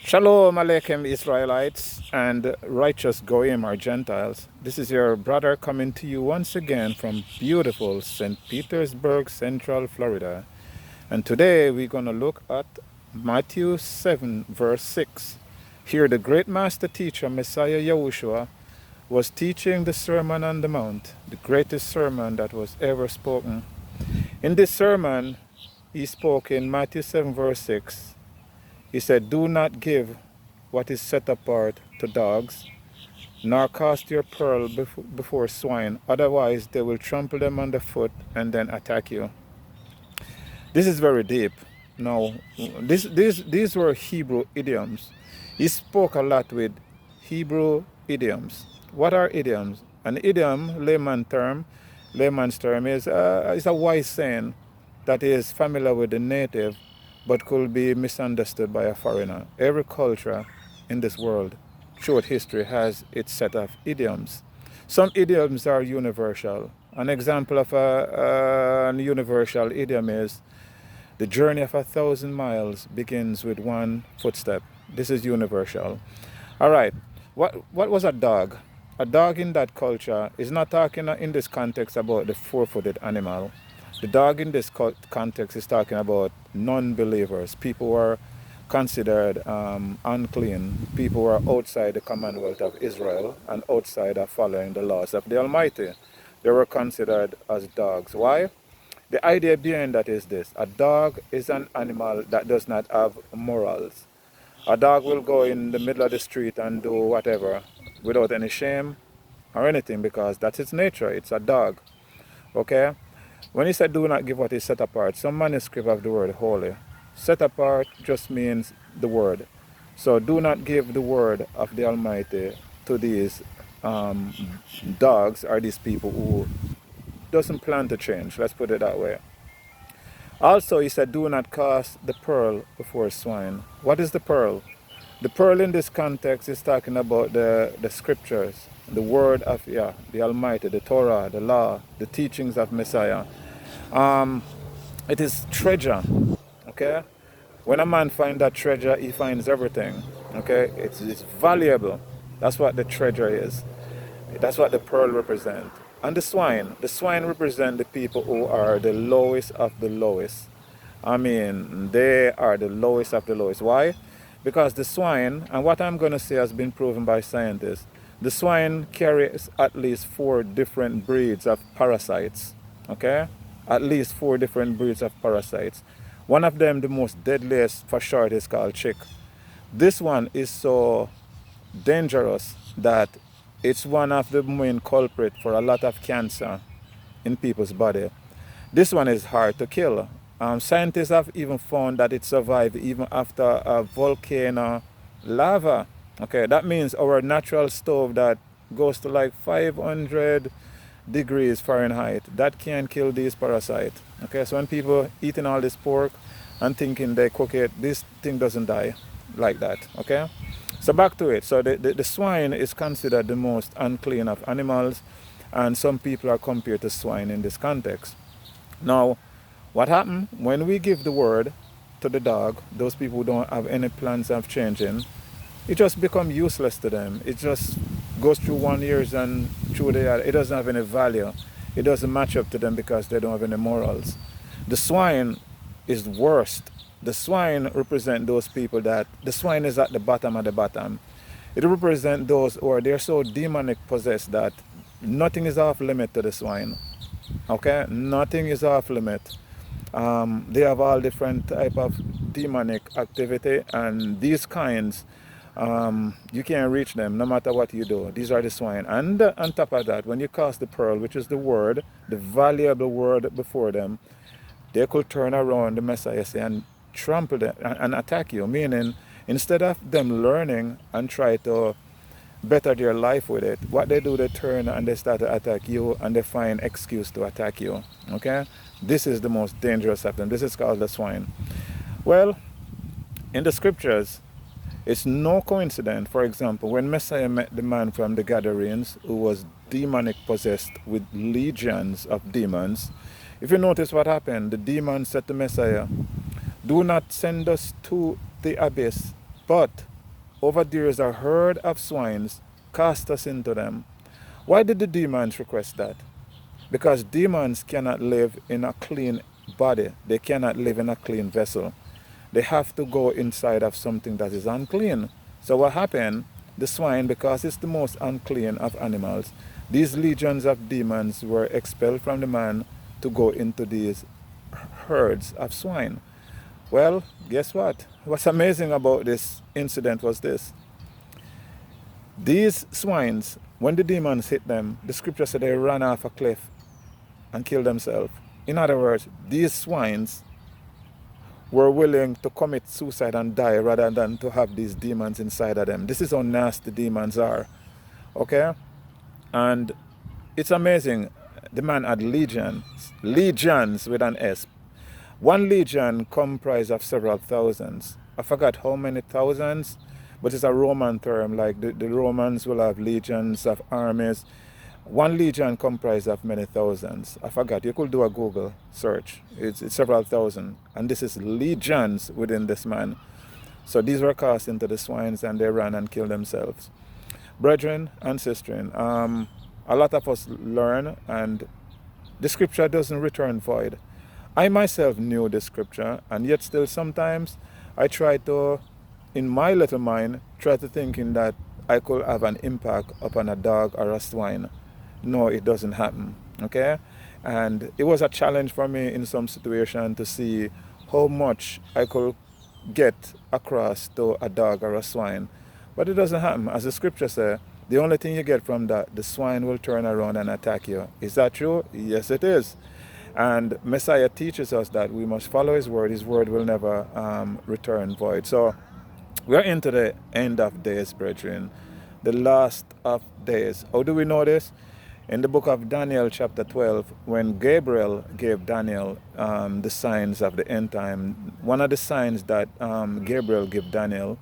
Shalom Aleichem Israelites and righteous Goyim or Gentiles. This is your brother coming to you once again from beautiful St. Petersburg, Central Florida. And today we're going to look at Matthew 7 verse 6. Here the great master teacher Messiah Yahushua was teaching the Sermon on the Mount, the greatest sermon that was ever spoken. In this sermon, he spoke in Matthew 7 verse 6. He said, "Do not give what is set apart to dogs, nor cast your pearl before swine, otherwise they will trample them underfoot and then attack you." This is very deep. Now, these were Hebrew idioms. He spoke a lot with Hebrew idioms. What are idioms? An idiom, layman's term, is a wise saying that is familiar with the native but could be misunderstood by a foreigner. Every culture in this world, throughout history, has its set of idioms. Some idioms are universal. An example of a universal idiom is, "The journey of 1,000 miles begins with one footstep." This is universal. All right. What was a dog? A dog in that culture is not talking in this context about the four-footed animal. The dog in this context is talking about non-believers, people who are considered unclean, people who are outside the Commonwealth of Israel and outside of following the laws of the Almighty. They were considered as dogs. Why? The idea behind that is this: a dog is an animal that does not have morals. A dog will go in the middle of the street and do whatever without any shame or anything because that's its nature. It's a dog. Okay? When he said, "Do not give what is set apart," some manuscript of the word holy. Set apart just means the word. So do not give the word of the Almighty to these dogs or these people who doesn't plan to change. Let's put it that way. Also, he said, "Do not cast the pearl before swine." What is the pearl? The pearl in this context is talking about the scriptures, the word of the Almighty, the Torah, the law, the teachings of Messiah. It is treasure, okay? When a man finds that treasure, he finds everything, okay? It's valuable. That's what the treasure is. That's what the pearl represents. And the swine represent the people who are the lowest of the lowest. I mean, they are the lowest of the lowest. Why? Because the swine, and what I'm going to say has been proven by scientists, the swine carries at least 4 different breeds of parasites. Okay? At least 4 different breeds of parasites. One of them, the most deadliest for short, is called chick. This one is so dangerous that it's one of the main culprits for a lot of cancer in people's body. This one is hard to kill. Scientists have even found that it survived even after a volcano lava. Okay, that means our natural stove that goes to like 500 degrees Fahrenheit, that can kill these parasites. Okay, so when people eating all this pork and thinking they cook it, this thing doesn't die like that. Okay, so back to it. So the swine is considered the most unclean of animals, and some people are compared to swine in this context. Now, what happens when we give the word to the dog, those people who don't have any plans of changing, it just becomes useless to them. It just goes through 1 year and through the other. It doesn't have any value. It doesn't match up to them because they don't have any morals. The swine is worst. The swine represent those people that, the swine is at the bottom of the bottom. It represents those who are, they're so demonic possessed that nothing is off limit to the swine. Okay? Nothing is off limit. They have all different type of demonic activity, and these kinds, you can't reach them no matter what you do. These are the swine. And on top of that, when you cast the pearl, which is the word, the valuable word before them, they could turn around the Messiah and trample them and attack you. Meaning, instead of them learning and try to better their life with it, what they do, they turn and they start to attack you, and they find excuse to attack you. Okay? This is the most dangerous of them. This is called the swine. Well, in the scriptures, it's no coincidence, for example, when Messiah met the man from the Gadarenes who was demonic possessed with legions of demons, if you notice what happened, the demon said to Messiah, "Do not send us to the abyss, but over there is a herd of swines, cast us into them. Why did the demons request that? Because demons cannot live in a clean body. They cannot live in a clean vessel. They have to go inside of something that is unclean. So what happened? The swine, because it's the most unclean of animals, these legions of demons were expelled from the man to go into these herds of swine. Well, guess what? What's amazing about this incident was this. These swines, when the demons hit them, the scripture said they ran off a cliff and killed themselves. In other words, these swines were willing to commit suicide and die rather than to have these demons inside of them. This is how nasty demons are. Okay? And it's amazing. The man had legions with an S. One legion comprised of several thousands. I forgot how many thousands, but it's a Roman term. Like the Romans will have legions of armies. One legion comprised of many thousands. I forgot. You could do a Google search. It's several thousand. And this is legions within this man. So these were cast into the swines and they ran and killed themselves. Brethren and sistren, a lot of us learn and the scripture doesn't return void. I myself knew the scripture and yet still sometimes I try to, in my little mind, try to thinking that I could have an impact upon a dog or a swine. No, it doesn't happen, okay? And it was a challenge for me in some situation to see how much I could get across to a dog or a swine. But it doesn't happen. As the scripture says, the only thing you get from that, the swine will turn around and attack you. Is that true? Yes, it is. And Messiah teaches us that we must follow his word. His word will never return void. So we're into the end of days, brethren. The last of days. How do we know this? In the book of Daniel chapter 12, when Gabriel gave Daniel the signs of the end time, one of the signs that Gabriel gave Daniel,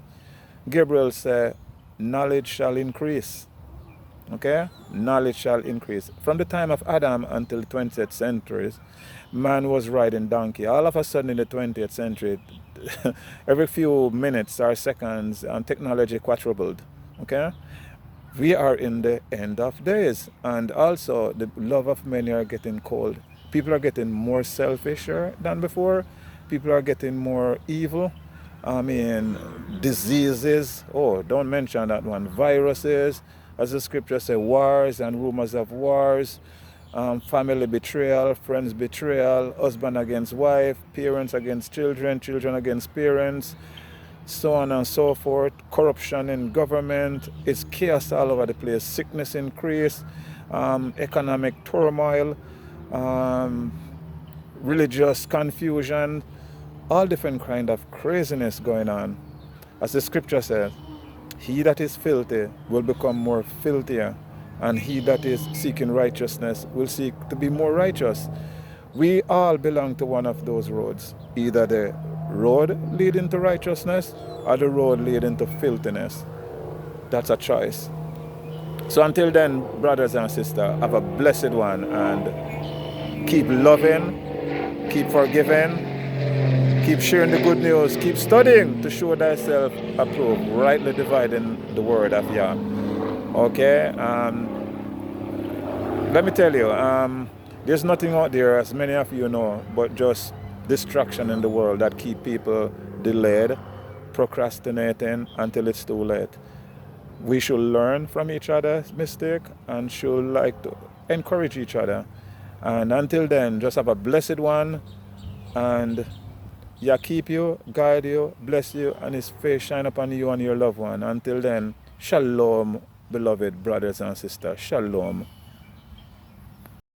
Gabriel said, knowledge shall increase. Okay? Knowledge shall increase. From the time of Adam until the 20th century, man was riding donkey. All of a sudden in the 20th century, every few minutes or seconds, technology quadrupled. Okay? We are in the end of days, and also the love of many are getting cold. People are getting more selfisher than before. People are getting more evil. I mean, diseases. Oh, don't mention that one. Viruses, as the scripture says, wars and rumors of wars, family betrayal, friends betrayal, husband against wife, parents against children, children against parents, so on and so forth. Corruption in government, it's chaos all over the place. Sickness increase, economic turmoil, religious confusion, all different kind of craziness going on. As the scripture says, he that is filthy will become more filthier, and he that is seeking righteousness will seek to be more righteous. We all belong to one of those roads, either the road leading to righteousness or the road leading to filthiness. That's a choice. So until then, brothers and sisters, have a blessed one and keep loving, keep forgiving, keep sharing the good news, keep studying to show thyself approved, rightly dividing the word of Yah. Okay? Let me tell you, there's nothing out there, as many of you know, but just distraction in the world that keep people delayed, procrastinating until it's too late. We should learn from each other's mistake and should like to encourage each other. And until then, just have a blessed one, and Yah keep you, guide you, bless you, and his face shine upon you and your loved one. Until then, shalom, beloved brothers and sisters. Shalom.